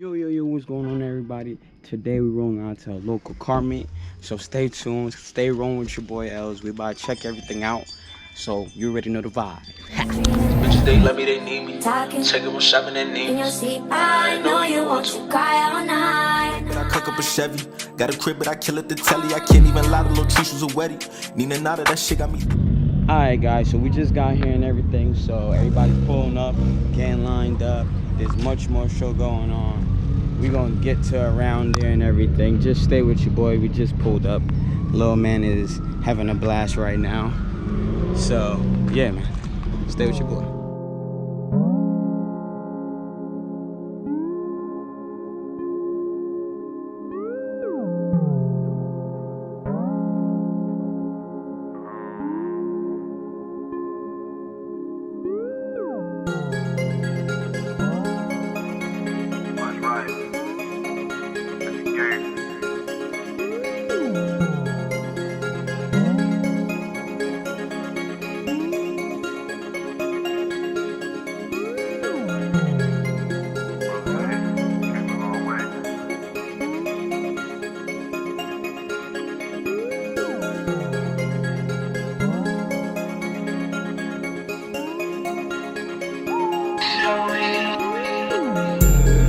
Yo, what's going on, everybody? Today we're rolling out to a local car meet, so stay tuned, stay rolling with your boy Lz. We about to check everything out, so you already know the vibe. Bitches, they love me, they need me. Check them shopping, they need me. I know you want to cry all night. But I cook up a Chevy, got a crib, but I kill it the telly. I can't even lie, the little Trish was a wedding. Nina Nada, that shit got me. Alright guys, so we just got here and everything, so everybody's pulling up, getting lined up. There's much more show going on. We're gonna get to around there and everything. Just stay with your boy. We just pulled up. Little man is having a blast right now. So yeah, man, stay with your boy.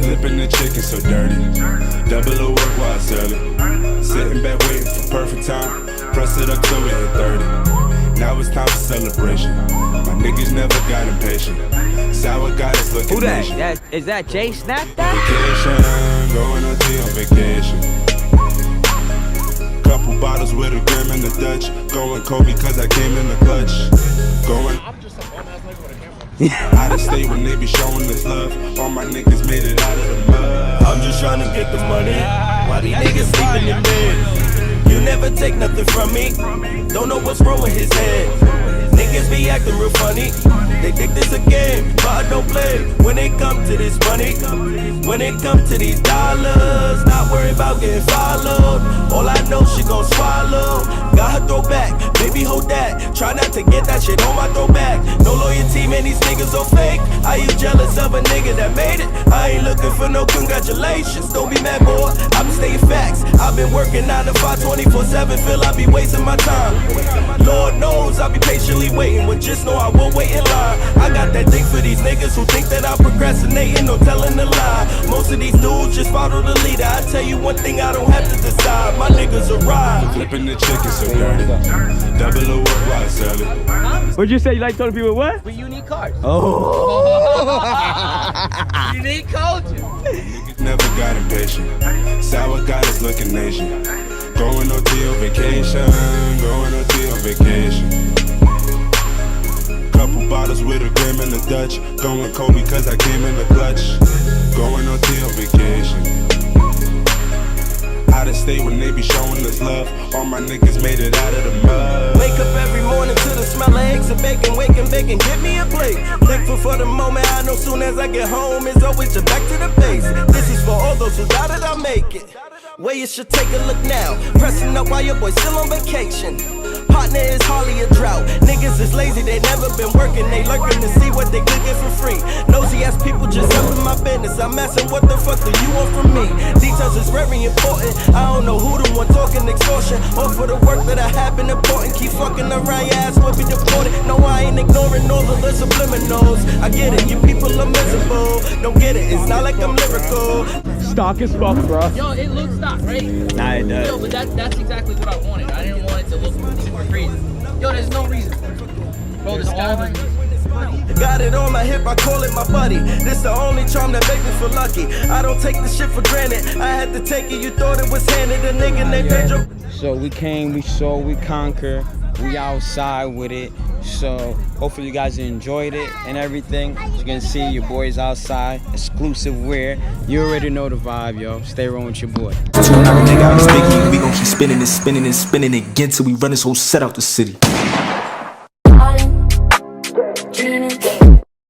Flipping the chicken so dirty. Double the work while I sell it. Sitting back waiting for perfect time. Press it up till we hit 30. Now it's time for celebration. My niggas never got impatient. Sour got us looking. Who that? Is that Jay Snap that? Vacation, going on tea on vacation. Couple bottles with a gram in the Dutch. Going Kobe cause I came in the clutch. Going out of state when they be showing us love. All my niggas made it out of the mud. I'm just trying to get the money. Why these niggas sleeping in bed? You never take nothing from me. Don't know what's wrong with his head. Niggas be acting real funny. They think this a game, but I don't play. When it come to this money, when it come to these dollars, not worry about getting followed. All I know she gon' swallow. Got her throw back, baby hold that. Try not to get that shit on my throwback. No loyalty, man, these niggas so fake. Are you jealous of a nigga that made it? I ain't looking for no congratulations. Don't be mad, boy, I be stating facts. I've been working 9 to 5, 24/7. Feel I be wasting my time. Lord knows I be patiently waiting, but just know I won't wait in line. I got that thing for these niggas who think that I'm procrastinating or telling a lie. Most of these dudes just follow the leader. I tell you one thing, I don't have to decide. My niggas arrive. Flipping the chicken so dirty. Double the work while I sell it. What'd you say? You like telling people what? But you need cars. Oh. You need culture. Niggas never got impatient. Sour got us looking Asian. Going on tea on vacation. Going on tea on vacation. Couple bottles with a gram in the Dutch. Going Kobe cause I came in the clutch. Going on tea on vacation. Out of state when they be showing us love. All my niggas made it out of the mud. Wake up every morning to the smell of eggs and bacon. Wake and bacon, get me a plate. Thankful for the moment, I know soon as I get home, it's always just back to the base. This is for all those who doubted I'll make it. Where you should take a look now. Pressing up while your boy's still on vacation. Partner is hardly a drought. Niggas is lazy, they never been working. They lurking to see what they could get for free. Nosy ass people just up in my business. I'm asking what the fuck do you want from me? Details is very important. I don't know who the one talking extortion. Or for the work that I have been important. Keep fucking around, your ass will be deported. No, I ain't ignoring all of the subliminals. I get it, you people are miserable. Don't get it, it's not like I'm lyrical. Stock as fuck, bro. Yo, it looks stock, right? Nah, it does. Yo, but that's exactly what I wanted. I didn't want it to look super crazy. Yo, there's no reason. Bro, the sky. Got it on my hip, I call it my buddy. This the only charm that make me feel lucky. I don't take the shit for granted. I had to take it, you thought it was handed. A nigga named Pedro. So we came, we saw, we conquer. We outside with it. So hopefully you guys enjoyed it and everything. As you can see, your boy's outside, exclusive wear. You already know the vibe, yo. Stay rolling with your boy. Nigga, I was thinking we gon' keep spinning and spinning and spinning again till we run this whole set out the city.